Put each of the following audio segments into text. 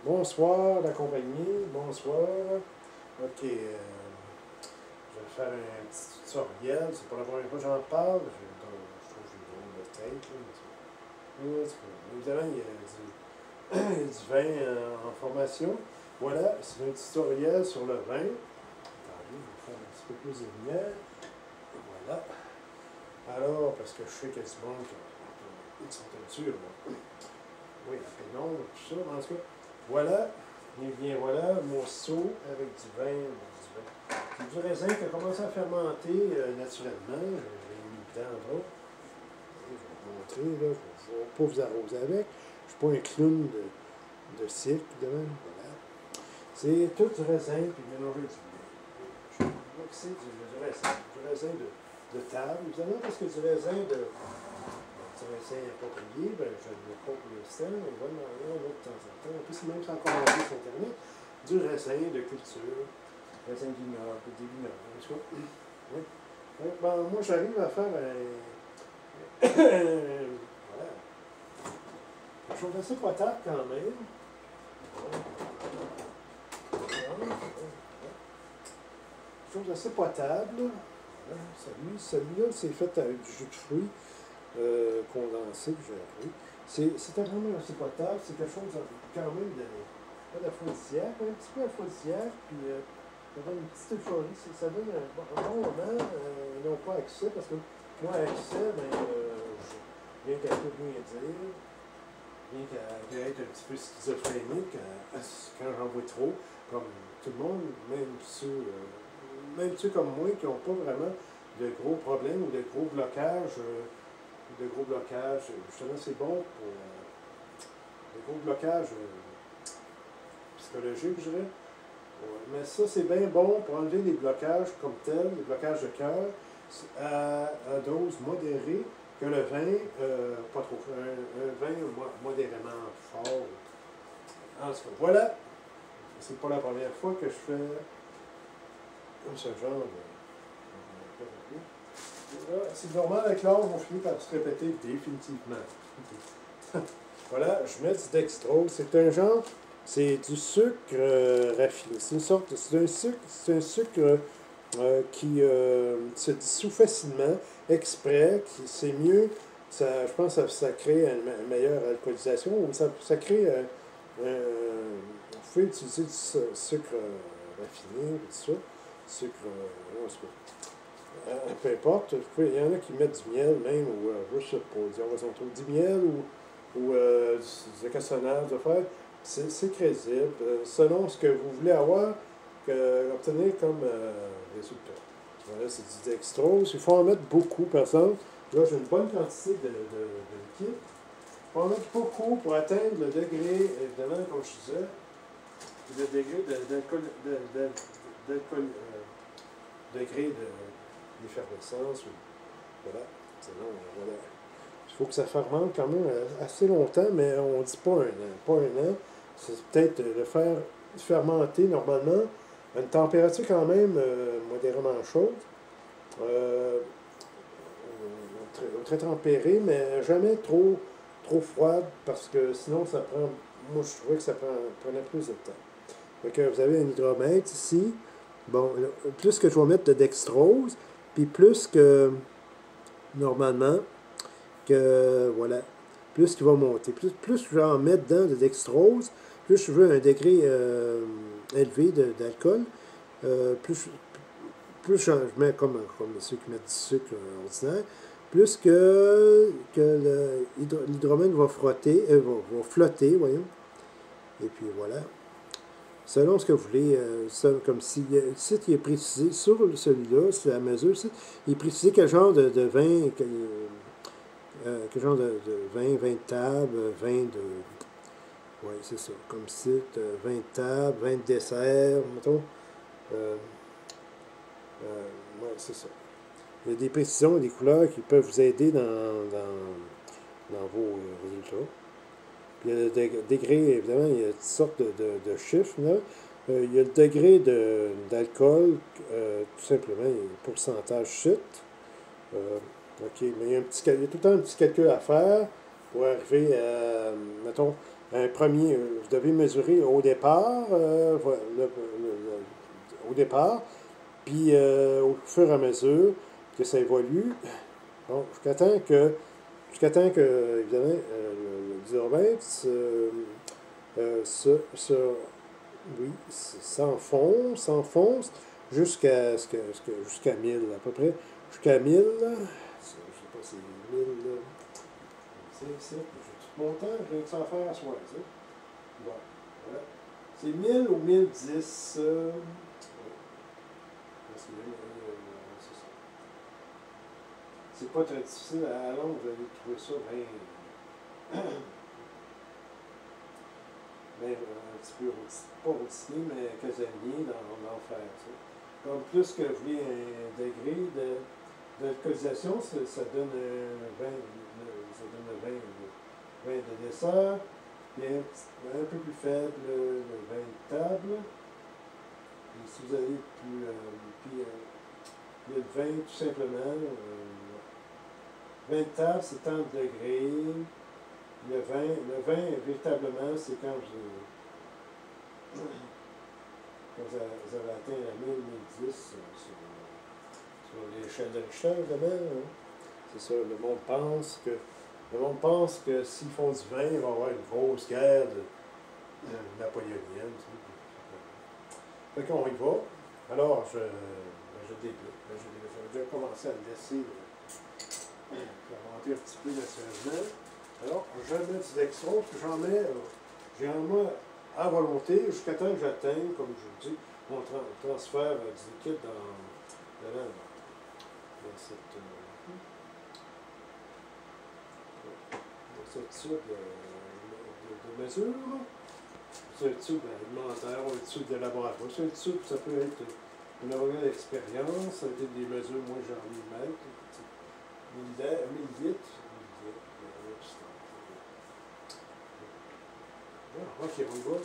Bonsoir la compagnie, bonsoir. Ok, je vais faire un petit tutoriel, c'est pas la première fois que j'en parle, je trouve que j'ai drôle de tête. Évidemment, il y a du vin en formation. Voilà, c'est un tutoriel sur le vin. Attendez, je vais faire un petit peu plus de lumière. Voilà. Alors, parce que je sais qu'il y a du monde qui sont habitués, oui, la pénombre, tout ça, en tout cas. Voilà, et bien voilà, mon seau avec du vin. C'est du raisin qui a commencé à fermenter naturellement. J'ai mis dedans là. Je vais vous montrer, là. Je ne vais pas vous arroser avec. Je ne suis pas un clown de cirque, de même. Voilà. C'est tout du raisin, puis mélanger du vin. Je vois que c'est du raisin de table, évidemment, parce que du raisin approprié, ben, je ne l'ai pas pour l'instant, on va demander un autre de temps en temps. En plus, même sans commander sur Internet, du raisin de culture, raisin de vignoble, des vignobles, en tout cas. Oui. Ben, moi, j'arrive à faire voilà. Quelque chose d'assez potable quand même. Quelque chose d'assez potable. Voilà. Celui-là, c'est fait avec du jus de fruits. Condensé que j'ai appris. C'était vraiment assez potable. C'est quelque chose quand même pas d'aphrodisiaque, mais un petit peu aphrodisiaque, puis ça donne une petite euphorie. Ça donne un bon moment, non pas accès, parce que moi, accès, ben, bien qu'elle peut rien dire, bien qu'elle être un petit peu schizophrénique quand j'en vois trop, comme tout le monde, même ceux comme moi qui n'ont pas vraiment de gros problèmes ou de gros blocages. Justement, c'est bon pour des gros blocages psychologiques, je dirais. Ouais. Mais ça, c'est bien bon pour enlever les blocages comme tels, les blocages de cœur, à dose modérée, que le vin, pas trop fort, un vin modérément fort. En tout cas, voilà. C'est pas la première fois que je fais ce genre de. C'est normal, avec l'âge, on finit par se répéter définitivement. Voilà, je mets du dextrose. C'est du sucre raffiné. C'est un sucre qui se dissout facilement, exprès. C'est mieux, je pense que ça crée une meilleure alcoolisation. Ou ça crée, vous pouvez utiliser du sucre raffiné, tout ça. Sucre, peu importe, il y en a qui mettent du miel même, ou je sais pas, disons, du miel ou du cassonade de faire. C'est crédible, selon ce que vous voulez obtenir comme résultat. Voilà, c'est du dextrose. Il faut en mettre beaucoup, par exemple. Là, j'ai une bonne quantité de liquide. Il faut en mettre beaucoup pour atteindre le degré, évidemment, comme je disais, le degré degré d'effervescence. Voilà. Sinon, voilà. Il faut que ça fermente quand même assez longtemps, mais on ne dit pas un an. Pas un an. C'est peut-être le faire fermenter normalement à une température quand même modérément chaude. Très tempérée, mais jamais trop froide, parce que sinon ça prend. Moi, je trouvais que ça prenait plus de temps. Donc, vous avez un hydromètre ici. Bon, plus que je vais mettre de dextrose, puis plus que normalement, voilà, plus qu'il va monter. Plus je vais en mettre dedans de dextrose, plus je veux un degré élevé d'alcool, plus je mets comme ceux qui mettent du sucre ordinaire, plus que l'hydromètre va flotter, voyons. Et puis voilà. Selon ce que vous voulez, comme si ici, il est précisé sur celui-là, c'est la mesure, ici, il est précisé quel genre de vin, quel genre de vin de table, vin de. Oui, c'est ça. Comme site, vin de table, vin de dessert, mettons. Oui, c'est ça. Il y a des précisions et des couleurs qui peuvent vous aider dans vos résultats. Puis il y a le degré, évidemment, il y a toutes sortes de chiffres, là. Il y a le degré d'alcool, tout simplement, il y a le pourcentage chute. OK, mais il y a tout le temps un petit calcul à faire pour arriver à, mettons, un premier, vous devez mesurer au départ, au départ, puis au fur et à mesure que ça évolue, bon, jusqu'à temps que, évidemment, le dioromètre oui, s'enfonce jusqu'à 1000 à peu près, jusqu'à 1000, je ne sais pas si c'est 1000, j'ai tout mon temps, je viens de s'en faire à soir, tu sais. Bon, voilà. C'est 1000 ou 1010, c'est ça. C'est pas très difficile, à la longue, vous allez trouver ça bien, bien un petit peu, pas routinier, mais casanier dans le faire, tu sais. Comme plus que vous voulez un degré d'alcoolisation, ça donne 20, ça donne 20 de dessert, puis un peu plus faible, le 20 de table. Et si vous allez plus, puis le 20 tout simplement, 20 de table c'est 30 degrés, le 20 véritablement c'est quand vous avez atteint la 1000, 1010 sur l'échelle de Richter, évidemment. Hein. C'est ça, le monde pense que s'ils font du vin, il va y avoir une grosse guerre napoléonienne. Tu sais. Fait qu'on y va. Alors, je débute. J'ai déjà commencé à le laisser monter un petit peu naturellement. Alors, je mets du dextrose, puis j'en mets généralement à volonté jusqu'à temps que j'atteigne, comme je vous dis, mon transfert du liquide dans cette tube de mesure. C'est un tube alimentaire ou un tube de laboratoire. C'est un tube, ça peut être une organe d'expérience, ça peut être des mesures, moi j'ai envie de mettre, millilitres. Ok, on y va.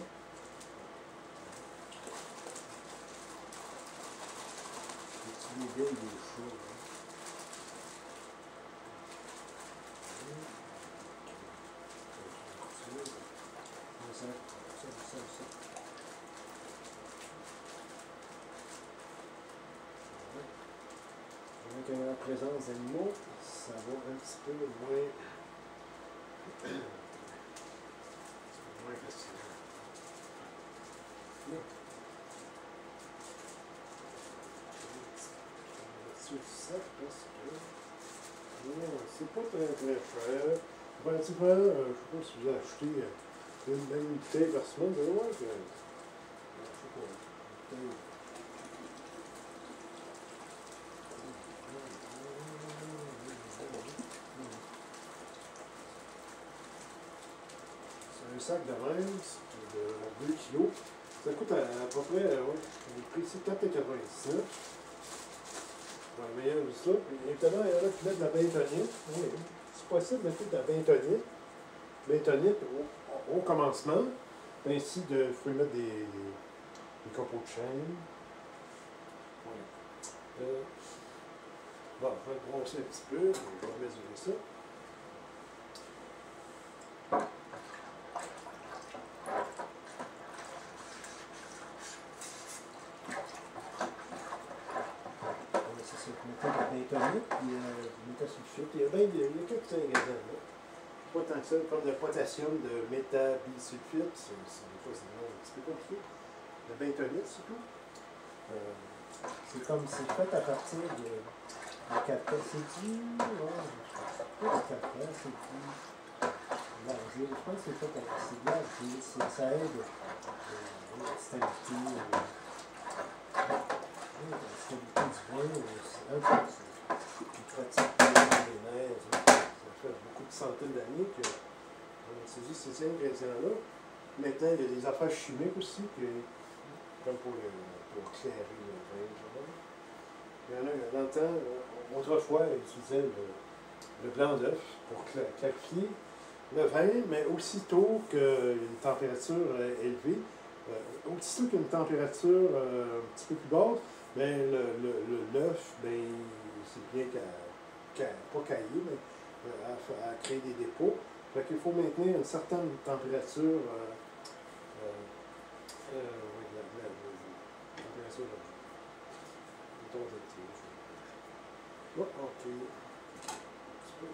Les vieilles des choux. Avec la présence d'animaux, ça va un petit peu moins facile. C'est pas très cher. Pratiquement, je ne sais pas si vous achetez une bouteille par semaine, mais ouais, je sais pas. C'est un sac de Reims de 2 kilos. Ça coûte à peu près, le prix c'est 4,99. Dans le meilleur de ça. Puis évidemment, il y en a qui mettent de la bentonite. Oui, c'est possible de mettre de la bentonite. Bentonite au commencement. Ainsi, vous pouvez mettre des copeaux de chêne. Voilà. Bon, je vais brosser un petit peu. Je vais mesurer ça. Bentonite, puis métasulfite. Il y a quelques ingrédients là. Pas tant que ça, comme le potassium de métabisulfite, des fois c'est un petit peu compliqué. Le bentonite surtout. C'est comme c'est fait à partir de café. C'est du. Pas du café, c'est du. L'argile. Je pense que c'est fait à c'est de l'argile. Ça aide à la stabilité. La stabilité du vin, qui pratique les nerfs, ça fait beaucoup de centaines d'années que c'est juste ces ingrédients-là. Maintenant, il y a des affaires chimiques aussi, comme pour clairer le vin. Il y en a, dans le temps, autrefois, ils utilisaient le blanc d'œuf pour clarifier le vin, mais aussitôt qu'il y a une température élevée, aussitôt qu'il y a une température un petit peu plus basse, bien, l'œuf, c'est bien pas caillé, mais à créer des dépôts. Fait qu'il faut maintenir une certaine température. Oui, la température de l'eau. Mettons, je tire. Oh, ok. Un petit peu.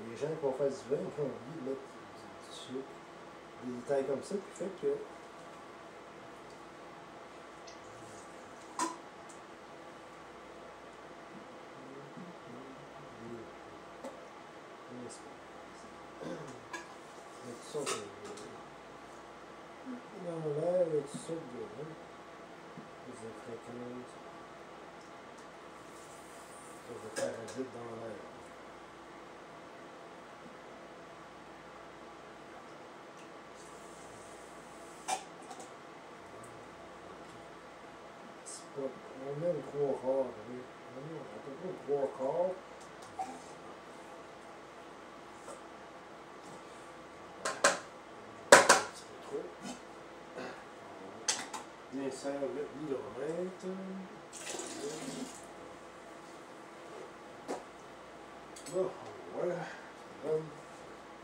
Les gens qui vont faire du vin, ils ont envie de mettre du sucre, des détails comme ça, qui fait que dans l'air, il y a toutes sortes de fréquences, de parasites dans l'air. On met le 3/4, oui. On a à peu près le 3/4. Bien serre l'hydromètre. Bon, voilà. Bon.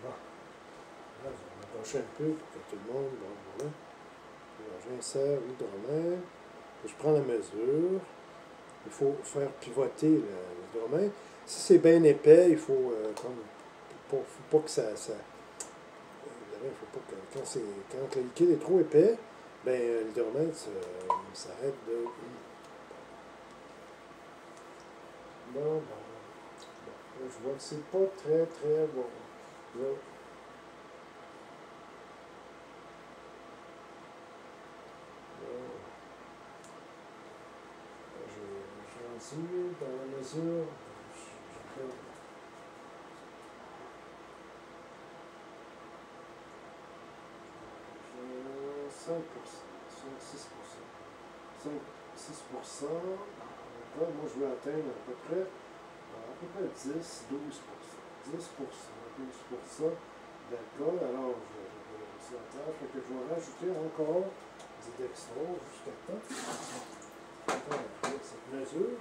Là, je vais m'approcher un peu pour que tout le monde. Bon, voilà. J'insère l'hydromètre. Je prends la mesure. Il faut faire pivoter l'hydromètre. Si c'est bien épais, il faut faut pas que ça il faut pas que quand le liquide est trop épais, ben l'hydromètre s'arrête de. Bon. Je vois que c'est pas très très bon. Là. J'ai rendu dans la mesure. Je fais 5%, 6%. Moi, je vais atteindre à peu près 10, 12%. 10%, 12% d'alcool. Alors, je vais rajouter encore du dextrose jusqu'à temps. Avec cette mesure.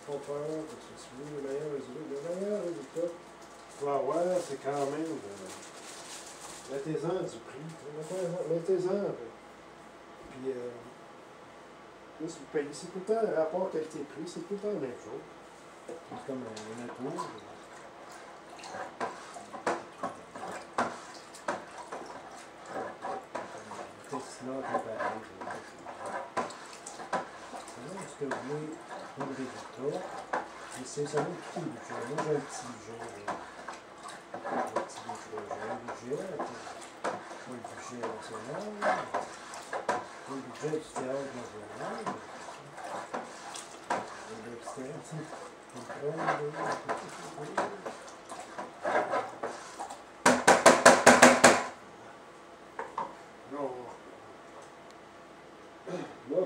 Pas peur, parce que si vous voulez le meilleur résultat, tu vas avoir, c'est quand même mettez-en du prix. Mettez-en. Puis, plus vous payez. C'est tout le temps le rapport qualité-prix, c'est tout le temps la même chose. C'est comme un impôt. Tesla, pareil. Est-ce que vous voulez le résultat? C'est ça vaut le petit budget. Moi, j'ai un petit budget. Pas le budget national. Pas le budget du théâtre national. Non. Bon.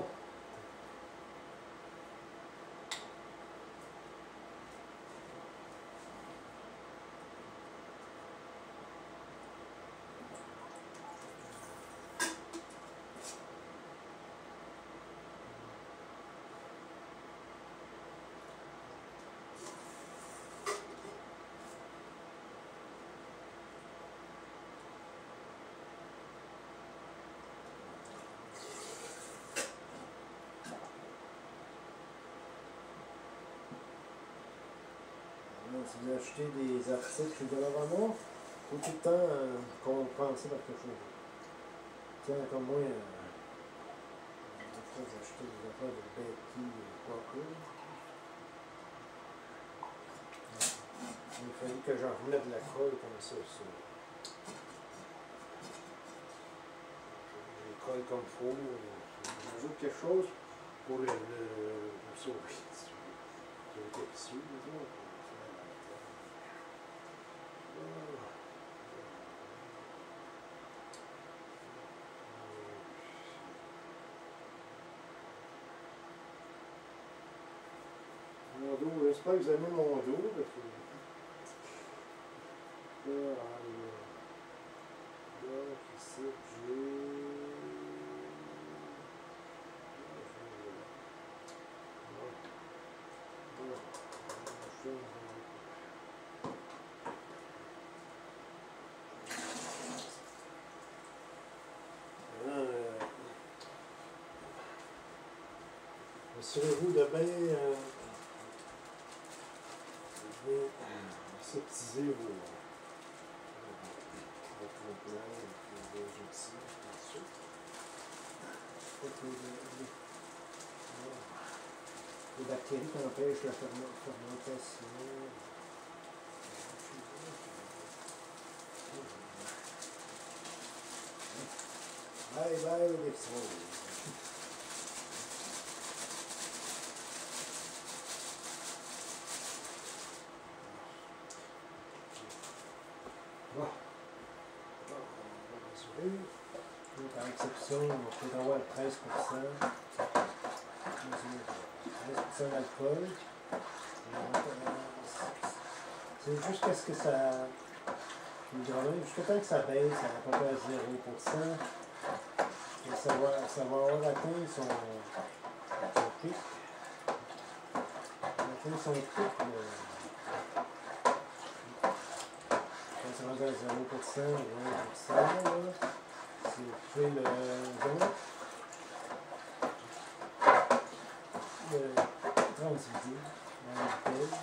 Si vous achetez des articles de Dollarama, il faut tout le temps compenser par quelque chose. Tiens, comme moi, vous achetez des affaires de Betty pas cool. Il a fallu que j'en remette de la colle comme ça. Je les colle comme il faut. J'ajoute quelque chose pour le sauver. Dessus, j'espère que vous aimez mon dos. Là, ici, assurez-vous de bien aseptiser votre plan, vos outils, tout ça. Les bactéries qui empêchent la fermentation. Bye bye les frogs. Bon. On va mesurer. Donc, à l'exception, on va peut-être avoir 13%. 13% d'alcool. C'est jusqu'à ce que ça. Jusqu'à temps que ça baisse à peu près à 0%. Et ça va avoir atteint son pic. Atteint son pic. Quand ça rentre à 0%, 20%, si vous faites le don, le 30 idées dans le bouteille.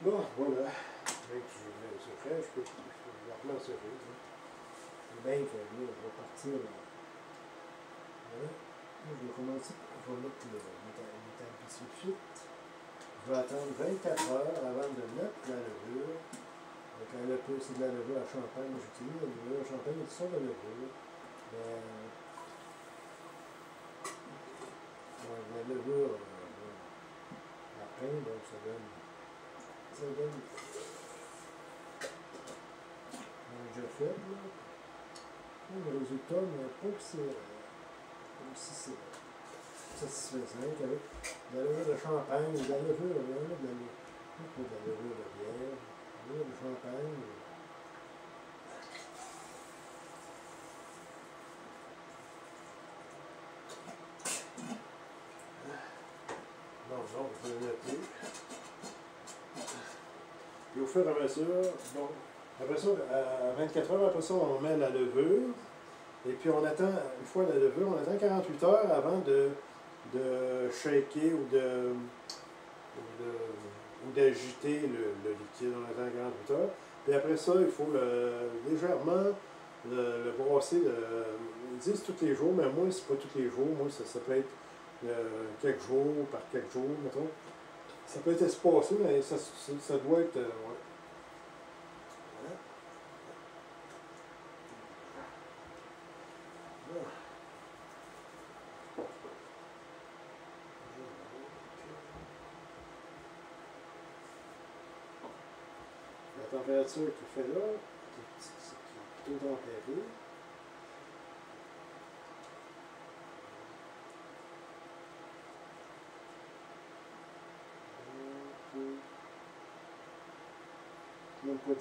Bon, voilà. Même que je vais se faire, je peux largement se faire. C'est bien que là, je vais partir. Voilà. Je vais commencer. Je vais mettre l'étape ici tout de suite. Je vais attendre 24 heures avant de mettre la levure. Donc, la levure, c'est de la levure à champagne. J'utilise la levure à champagne, il y a toutes sortes de levure. Mais. Ouais, la levure à pain, donc ça donne. Ça donne déjà fait, là. Le résultat n'est pas aussi satisfaisant qu'avec de la levure de champagne, de la levure de bière, de la levure de bière, de la levure de champagne. Donc, je vais le noter. Et au fur et à mesure, bon, après ça, à 24 heures, après ça, on met la levure. Et puis on attend, une fois la levure, on attend 48 heures avant de shaker ou d'agiter le liquide. On attend 48 heures. Puis après ça, il faut légèrement le brasser. Ils disent tous les jours, mais moi, c'est pas tous les jours. Moi, ça peut être quelques jours par quelques jours, mettons. Ça peut être espacé, mais ça doit être. Ouais. La température qu'il fait là, qui est plutôt tempérée. Même pas 10%.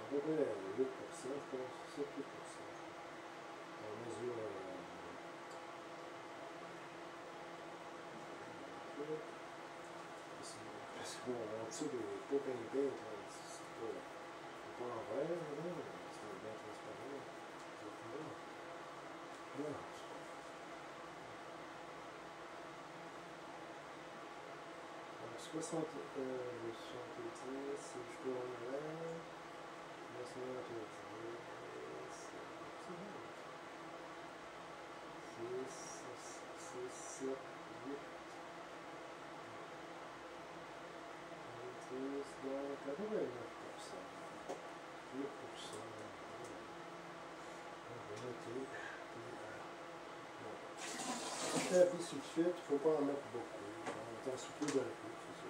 À peu près 8%, je pense, 7-8%. On mesure. Parce qu'en dessous des pots pimpés, c'est pas en verre, c'est bien transparent. Voilà. 70, si je peux en l'air. 70, 6, 7, 8, 10, donc à peu près 9%. 8%. On va noter. Quand je appuie sur le suite, il ne faut pas en mettre beaucoup. On t'en supplie d'un coup, c'est ça.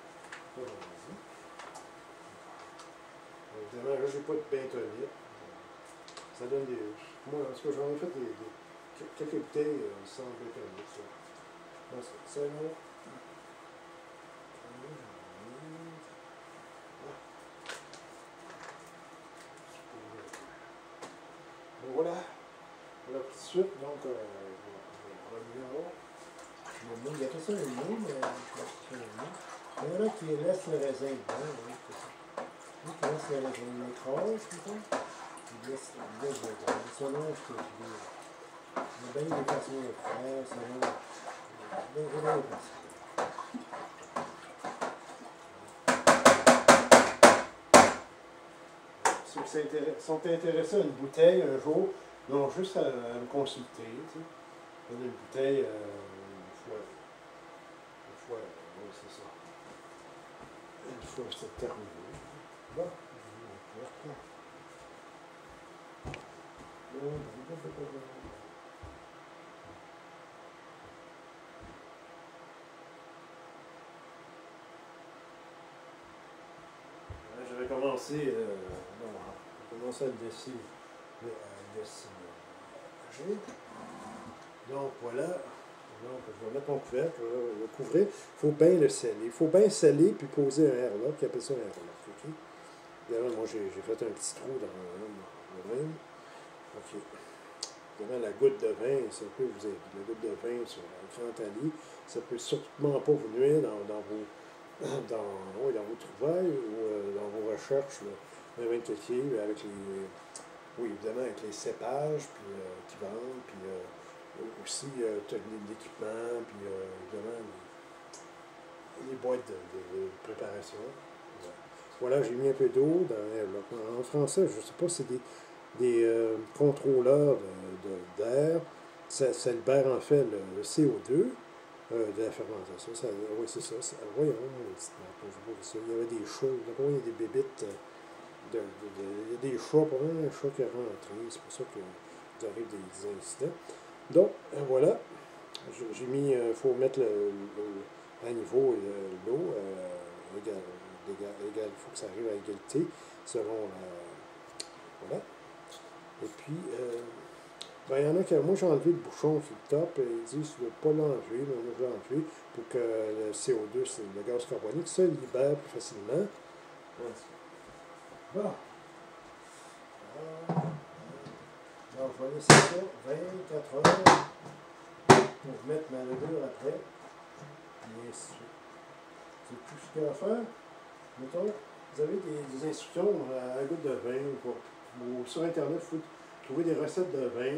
Pas vas-y. Évidemment, là, j'ai pas de bain tonique. Ça donne des. Moi, en tout cas, j'en ai fait quelques bouteilles sans bain tonique. C'est bon. Bon, voilà. Voilà, tout de suite, donc, on va il y a tout ça, le mot, mais il y en a qui laissent le raisin dedans, oui, c'est ça. Lui qui laisse le raisin, il l'écrase, tout ça. Il laisse le raisin. Selon ce que tu veux. Il y a bien des façons de faire, selon. Il y a bien des façons. Ceux qui sont intéressés à une bouteille un jour, ils ont juste à me consulter. Tu sais. Une bouteille, oui, c'est ça. Une fois c'est terminé. Bon, je vais commencer, à le dessiner. Donc voilà. Donc je vais mettre mon couvercle, je vais le couvrir. Il faut bien le sceller. Il faut bien sceller puis poser un airlock, qui appelle ça un airlock. Okay? Évidemment, moi j'ai fait un petit trou dans le vin. OK. Évidemment, la goutte de vin, ça peut vous aider. La goutte de vin sur un grand tali, ça ne peut sûrement pas vous nuire dans vos trouvailles ou dans vos recherches d'un vin de quéquier avec les. Oui, évidemment, avec les cépages puis, qui vendent, puis aussi l'équipement, puis évidemment les boîtes de préparation. Voilà, j'ai mis un peu d'eau dans l'airlock. En français, je ne sais pas si c'est des contrôleurs d'air. Ça libère en fait le CO2 de la fermentation. Oui, c'est ça. Voyons, il y avait des chats. Il y a des bébites. Il y a des chats, pas vraiment un chat qui est rentré. C'est pour ça qu'il arrive des incidents. Donc, voilà. J'ai mis, il faut mettre à niveau l'eau égal. Il faut que ça arrive à égalité selon voilà. Et puis, il y en a qui, moi j'ai enlevé le bouchon sur le top et ils disent je ne veux pas l'enlever, mais moi je l'ai enlevé pour que le CO2, c'est le gaz carbonique, se libère plus facilement. Bon. Donc, je vais laisser ça 24 heures pour mettre ma levure après. Et ainsi de suite. C'est tout ce qu'il y a à faire. Mettons, vous avez des instructions à la goutte de vin ou sur Internet, il faut trouver des recettes de vin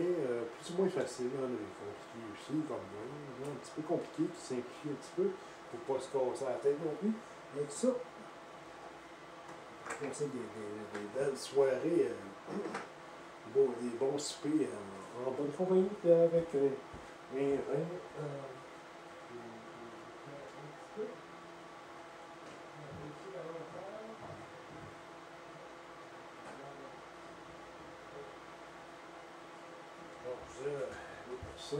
plus ou moins faciles. Il y en a des compliqués aussi, comme moi. Il y en a un petit peu compliqués qui simplifient un petit peu pour ne pas se casser la tête non plus. Avec ça, je pensais des belles soirées, des bons soupers en bonne compagnie avec un vin. Ça. On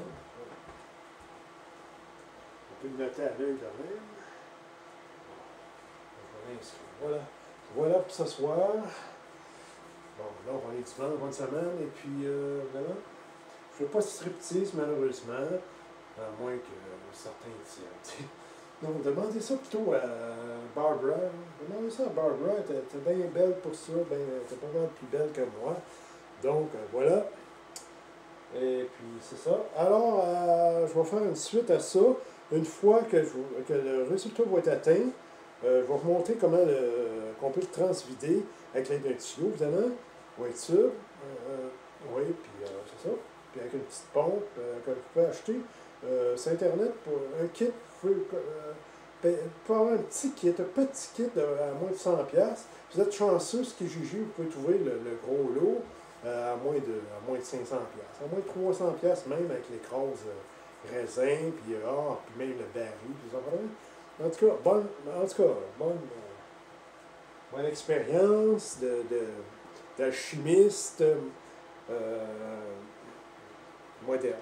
peut le noter à l'œil de même. Voilà. Voilà pour ce soir. Bon, là, on est dimanche, bonne semaine. Et puis, vraiment, je ne fais pas de striptease, malheureusement, à moins que certains tiennent. Donc, demandez ça plutôt à Barbara. Demandez ça à Barbara. Elle était bien belle pour ça. Elle était pas mal plus belle que moi. Donc, voilà. Et puis, c'est ça. Alors, je vais faire une suite à ça. Une fois que le résultat va être atteint, je vais vous montrer comment qu'on peut le transvider avec l'aide d'un tuyau, évidemment. Pour être sûr. Oui, puis c'est ça. Puis avec une petite pompe que vous pouvez acheter sur Internet pour un kit. Vous pouvez avoir un petit kit, à moins de 100$. Vous êtes chanceux, ce qui est Gigi, vous pouvez trouver le gros lot. À moins de 500$. À moins de 300$ même avec l'écrase raisin, puis même le baril, puis ça. En tout cas, bonne expérience d'alchimiste moderne.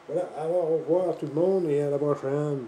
Voilà, alors au revoir tout le monde et à la prochaine.